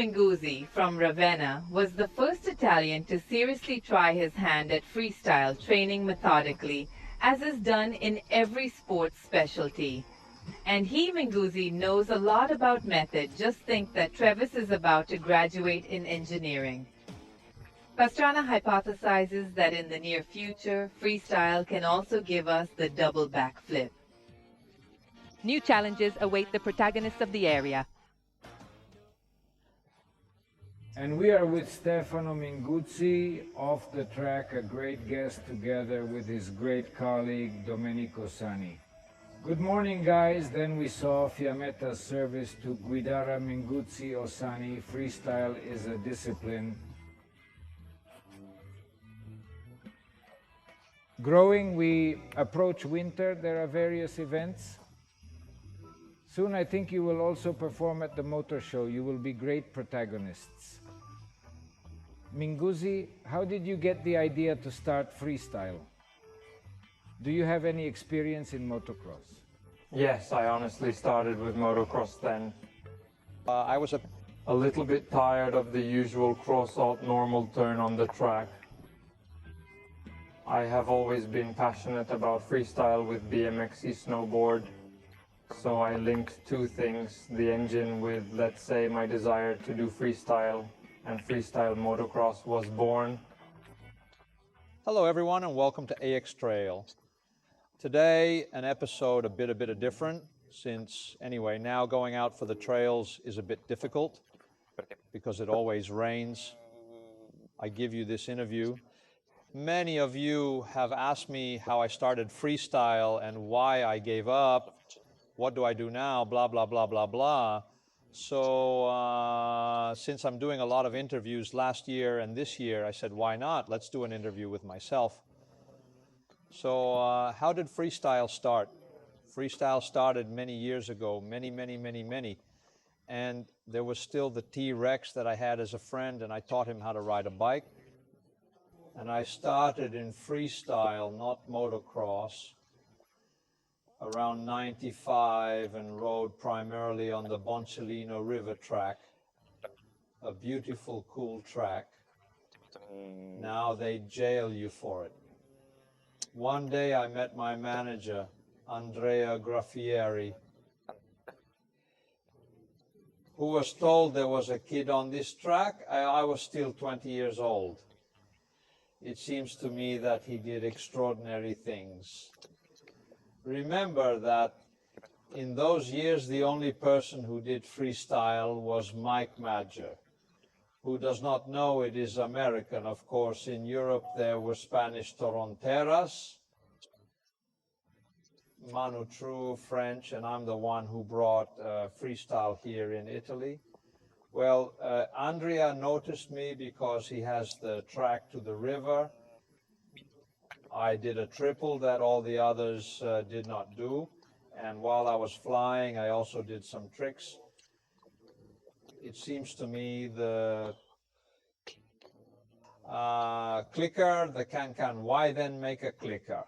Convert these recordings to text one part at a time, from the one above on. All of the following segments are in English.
Minguzzi from Ravenna was the first Italian to seriously try his hand at freestyle training methodically, as is done in every sports specialty. And he, Minguzzi, knows a lot about method. Just think that Travis is about to graduate in engineering. Pastrana hypothesizes that in the near future, freestyle can also give us the double backflip. New challenges await the protagonists of the area. And we are with Stefano Minguzzi off the track, a great guest together with his great colleague Domenico Sani. Good morning, guys. Then we saw Fiametta's service to Guidara Minguzzi Osani. Freestyle is a discipline. Growing, we approach winter. There are various events. Soon I think you will also perform at the motor show. You will be great protagonists. Minguzzi, how did you get the idea to start freestyle? Do you have any experience in motocross? Yes, I honestly started with motocross then. I was a little bit tired of the usual cross-out normal turn on the track. I have always been passionate about freestyle with BMXy snowboard, so I linked two things, the engine with, let's say, my desire to do freestyle, and freestyle motocross was born. Hello everyone and welcome to AX Trail. Today an episode a bit different, since anyway now going out for the trails is a bit difficult because it always rains. I give you this interview. Many of you have asked me how I started freestyle and why I gave up. What do I do now? Blah, blah, blah, blah, blah. So since I'm doing a lot of interviews last year and this year, I said, why not? Let's do an interview with myself. So how did freestyle start? Freestyle started many years ago, many. And there was still the T-Rex that I had as a friend, and I taught him how to ride a bike. And I started in freestyle, not motocross, around 95 and rode primarily on the Boncellino River track, a beautiful, cool track. Now they jail you for it. One day I met my manager, Andrea Graffieri, who was told there was a kid on this track. I was still 20 years old. It seems to me that he did extraordinary things. Remember that in those years, the only person who did freestyle was Mike Madger. Who does not know, it is American, of course. In Europe, there were Spanish Toronteras, Manu True, French, and I'm the one who brought freestyle here in Italy. Well, Andrea noticed me because he has the track to the river. I did a triple that all the others did not do. And while I was flying, I also did some tricks. It seems to me the clicker, the can-can, why then make a clicker?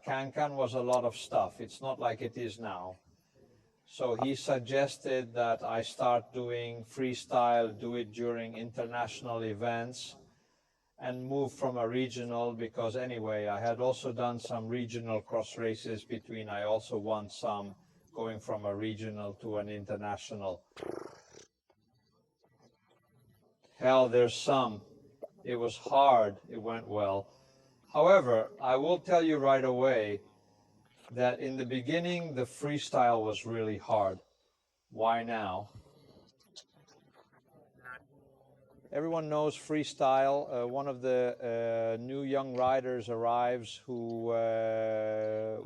Can-can was a lot of stuff. It's not like it is now. So he suggested that I start doing freestyle, do it during international events, and move from a regional, because anyway, I had also done some regional cross races between, I also won some, going from a regional to an international. Hell, there's some. It was hard, it went well. However, I will tell you right away that in the beginning, the freestyle was really hard. Why now? Everyone knows freestyle. One of the new young riders arrives who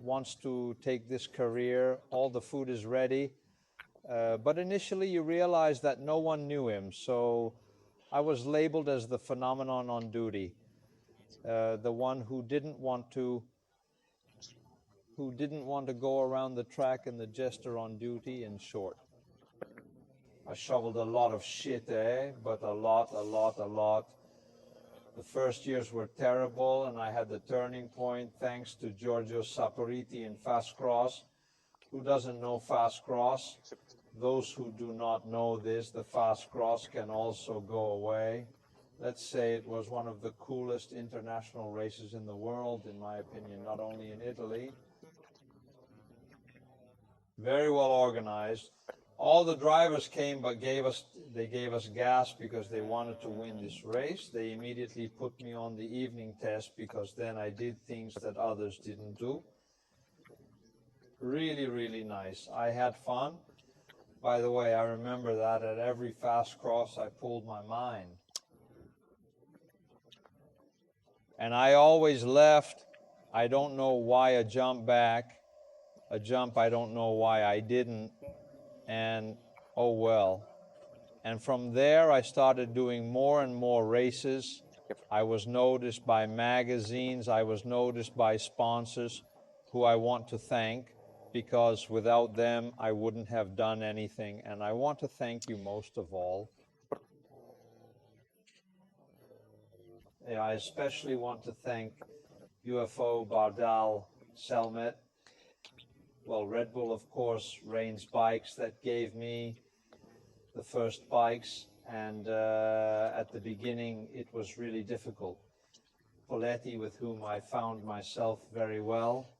wants to take this career. All the food is ready. But initially you realize that no one knew him. So I was labeled as the phenomenon on duty. The one who didn't want to go around the track, and the jester on duty, in short. I shoveled a lot of shit, but a lot. The first years were terrible, and I had the turning point thanks to Giorgio Saporiti in fast cross. Who doesn't know fast cross? those who do not know this, the fast cross can also go away. Let's say it was one of the coolest international races in the world, in my opinion, not only in Italy. Very well organized. All the drivers came but gave us gas because they wanted to win this race. They immediately put me on the evening test because then I did things that others didn't do. Really, really nice. I had fun. By the way, I remember that at every fast cross I pulled my mind. And I always left. I don't know why a jump back. A jump, I don't know why I didn't. And oh well. And from there I started doing more and more races. I was noticed by magazines. I was noticed by sponsors who I want to thank, because without them I wouldn't have done anything. And I want to thank you most of all. Yeah, I especially want to thank UFO, Bardal, Selmet. Well, Red Bull, of course, Rain's bikes that gave me the first bikes. And at the beginning, it was really difficult. Poletti, with whom I found myself very well.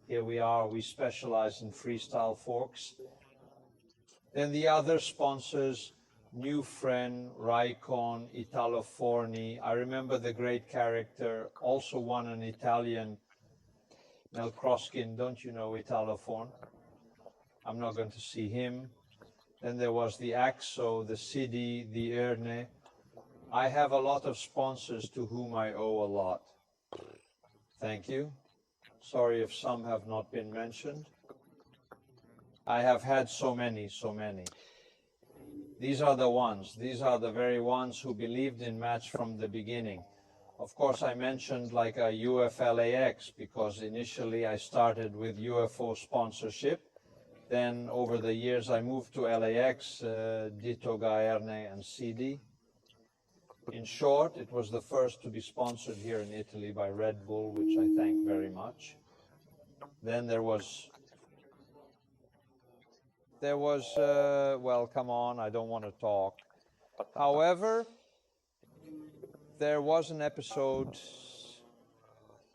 Here we are, we specialize in freestyle forks. Then the other sponsors, New Friend, Raikon, Italo Forni. I remember the great character, also won an Italian, Mel Kroskin. Don't you know Italo Forn? I'm not going to see him. Then there was the Axo, the Sidi, the Erne. I have a lot of sponsors to whom I owe a lot. Thank you. Sorry if some have not been mentioned. I have had so many. These are the ones. These are the very ones who believed in match from the beginning. Of course, I mentioned like a UFLAX because initially I started with UFO sponsorship. Then over the years I moved to LAX, Dito Gaerne and CD. In short, it was the first to be sponsored here in Italy by Red Bull, which I thank very much. Then there was, well, come on, I don't want to talk. However, there was an episode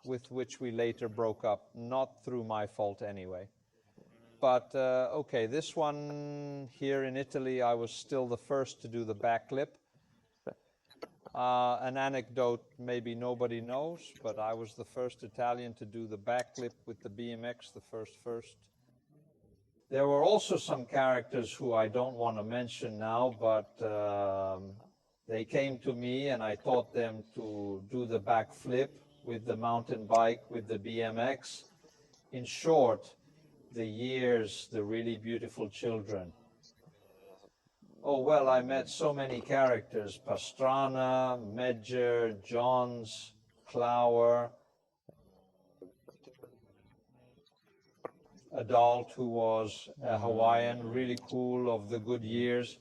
with which we later broke up, not through my fault anyway. But okay, this one here in Italy, I was still the first to do the backflip. An anecdote maybe nobody knows, but I was the first Italian to do the backflip with the BMX, the first. There were also some characters who I don't want to mention now, but they came to me and I taught them to do the backflip with the mountain bike, with the BMX. In short, the years, the really beautiful children. Oh, well, I met so many characters, Pastrana, Medger, Johns, Clower, Adult, who was a Hawaiian, really cool, of the good years.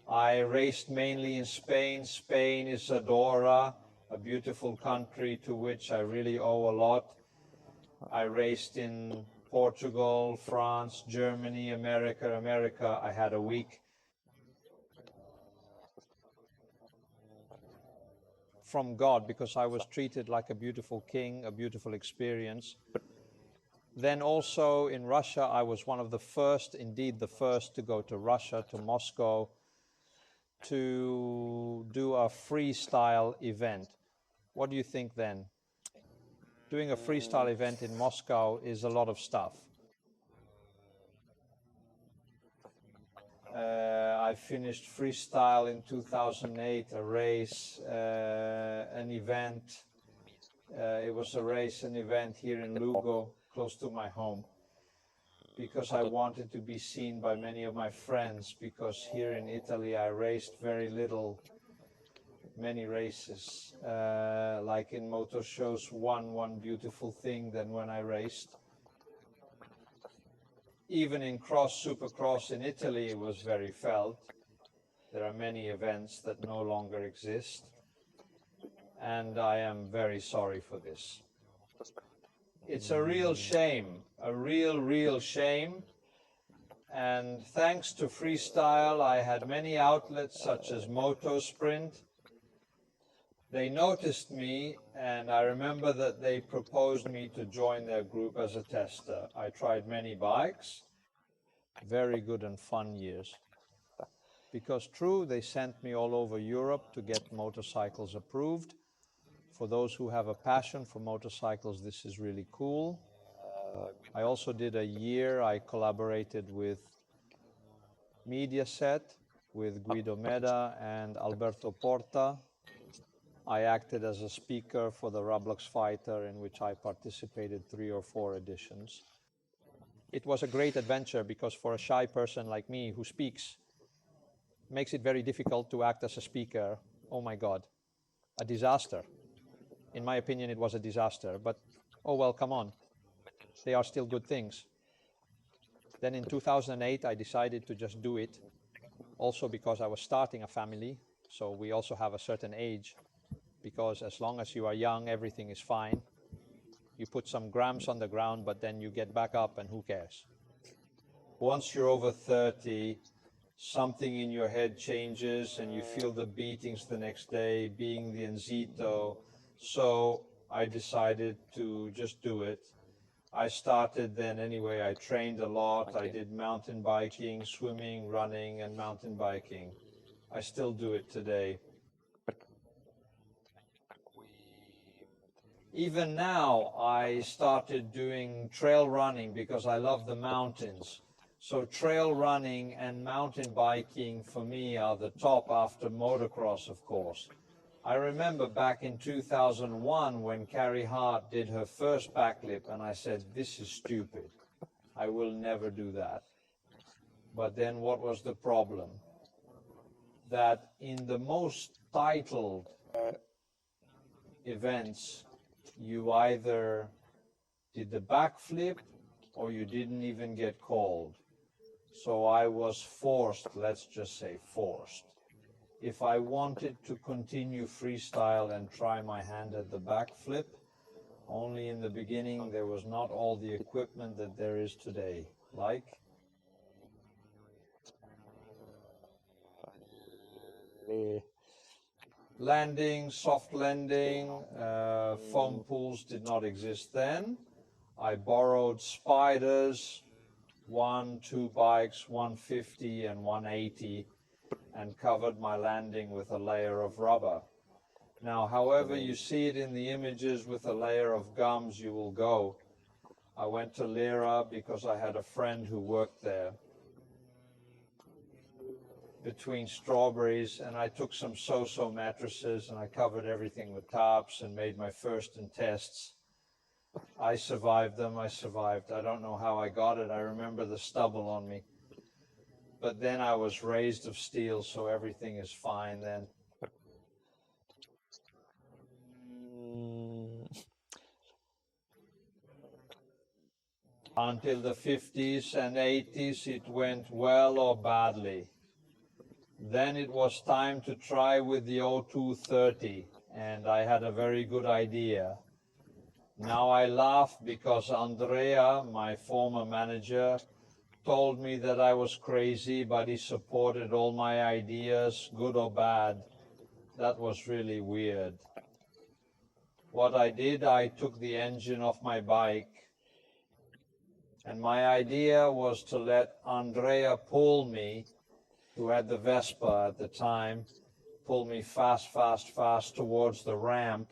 I raced mainly in Spain. Spain is Adora, a beautiful country to which I really owe a lot. I raced in Portugal, France, Germany, America. I had a week. From God, because I was treated like a beautiful king, a beautiful experience. Then also in Russia, I was one of the first, indeed the first, to go to Russia, to Moscow, to do a freestyle event. What do you think then? Doing a freestyle event in Moscow is a lot of stuff. I finished freestyle in 2008, a race, an event. It was a race, an event here in Lugo, close to my home, because I wanted to be seen by many of my friends, because here in Italy I raced very little, many races, like in motor shows, one beautiful thing than when I raced. Even in cross, supercross in Italy, it was very felt. There are many events that no longer exist, and I am very sorry for this. It's a real shame, a real shame And thanks to freestyle, I had many outlets such as Motosprint. They noticed me, and I remember that they proposed me to join their group as a tester. I tried many bikes, very good and fun years. Because true, they sent me all over Europe to get motorcycles approved. For those who have a passion for motorcycles, this is really cool. I also did a year, I collaborated with Mediaset, with Guido Meda and Alberto Porta. I acted as a speaker for the Roblox Fighter, in which I participated 3 or 4 editions. It was a great adventure because for a shy person like me who speaks, makes it very difficult to act as a speaker. Oh my God, a disaster. In my opinion, it was a disaster, but oh well, come on. They are still good things. Then in 2008, I decided to just do it. Also because I was starting a family, so we also have a certain age, because as long as you are young, everything is fine. You put some grams on the ground, but then you get back up and who cares? Once you're over 30, something in your head changes and you feel the beatings the next day, being the Enzito. So I decided to just do it. I started then anyway, I trained a lot. I did mountain biking, swimming, running, and mountain biking. I still do it today. Even now, I started doing trail running because I love the mountains. So trail running and mountain biking for me are the top after motocross, of course. I remember back in 2001 when Carrie Hart did her first backflip and I said, this is stupid. I will never do that. But then what was the problem? That in the most titled events, you either did the backflip or you didn't even get called. So I was forced, let's just say forced. If I wanted to continue freestyle and try my hand at the backflip, only in the beginning there was not all the equipment that there is today, like landing, soft landing, foam pools did not exist then. I borrowed spiders, 1, 2 bikes, 150 and 180, and covered my landing with a layer of rubber. Now, however you see it in the images with a layer of gums, you will go. I went to Lira because I had a friend who worked there. Between strawberries, and I took some so-so mattresses and I covered everything with tarps and made my first and tests. I survived them, I survived. I don't know how I got it. I remember the stubble on me. But then I was raised of steel, so everything is fine then. Until the 50s and 80s, it went well or badly. Then it was time to try with the 0230, and I had a very good idea. Now I laugh because Andrea, my former manager, told me that I was crazy, but he supported all my ideas, good or bad. That was really weird. What I did, I took the engine off my bike, and my idea was to let Andrea pull me, who had the Vespa at the time, pull me fast, fast, fast towards the ramp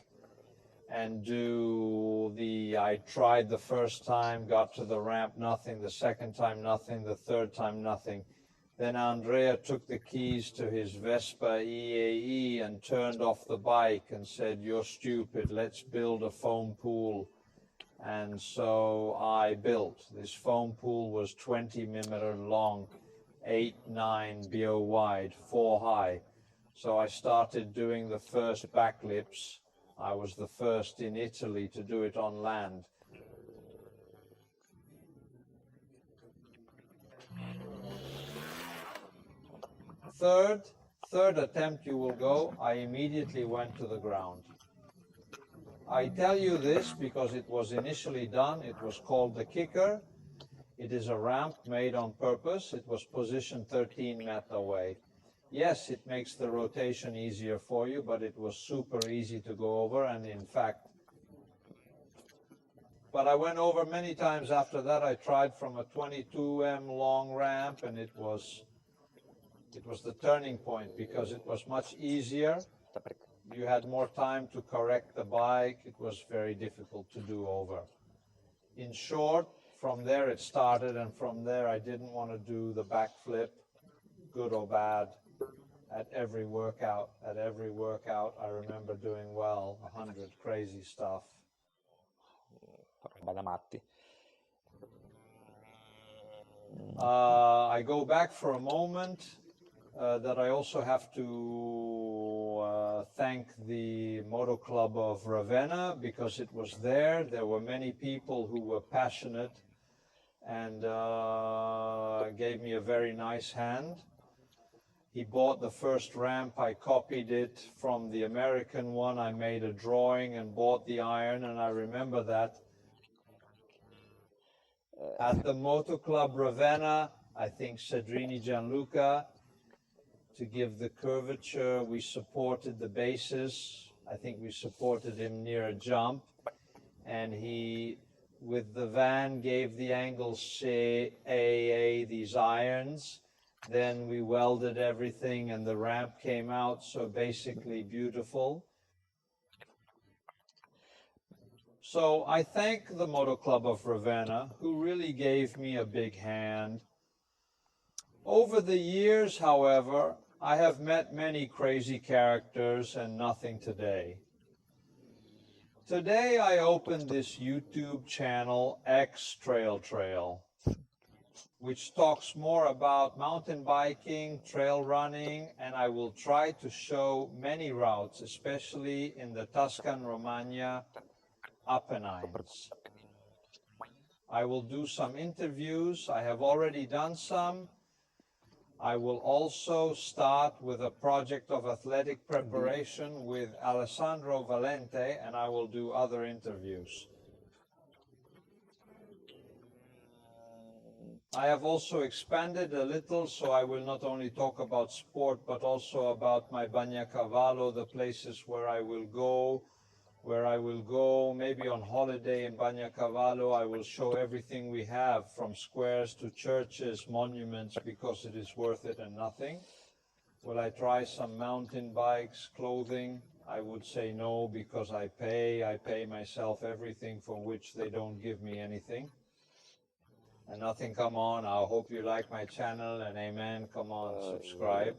and do the, I tried the first time, got to the ramp, nothing, the second time, nothing, the third time, nothing. Then Andrea took the keys to his Vespa EAE and turned off the bike and said, you're stupid, let's build a foam pool. And so I built. This foam pool was 20 millimeter long, 8, 9 BO wide, 4 high. So I started doing the first backflips. I was the first in Italy to do it on land. Third attempt you will go, I immediately went to the ground. I tell you this because it was initially done, it was called the kicker. It is a ramp made on purpose. It was positioned 13 meters away. Yes, it makes the rotation easier for you, but it was super easy to go over, and in fact, but I went over many times after that. I tried from a 22 long ramp, and it was the turning point because it was much easier. You had more time to correct the bike. It was very difficult to do over. In short, from there it started, and from there I didn't want to do the backflip, good or bad, at every workout. At every workout, I remember doing well, 100 crazy stuff. Roba da matti. I go back for a moment that I also have to thank the Moto Club of Ravenna, because it was there. There were many people who were passionate and gave me a very nice hand. He bought the first ramp. I copied it from the American one. I made a drawing and bought the iron, and I remember that. At the Moto Club Ravenna, I think Cedrini Gianluca, to give the curvature, we supported the bases. I think we supported him near a jump, and he, with the van, gave the angles CAA, these irons. Then we welded everything, and the ramp came out, so basically beautiful. So I thank the Moto Club of Ravenna, who really gave me a big hand. Over the years, however, I have met many crazy characters and nothing today. Today I opened this YouTube channel, X Trail, which talks more about mountain biking, trail running, and I will try to show many routes, especially in the Tuscan Romagna Apennines. I will do some interviews. I have already done some. I will also start with a project of athletic preparation with Alessandro Valente, and I will do other interviews. I have also expanded a little, so I will not only talk about sport, but also about my Bagnacavallo, the places where I will go, maybe on holiday in Bagnacavallo. I will show everything we have, from squares to churches, monuments, because it is worth it and nothing. Will I try some mountain bikes, clothing? I would say no, because I pay myself everything for which they don't give me anything. And nothing, come on, I hope you like my channel, and amen, come on, subscribe.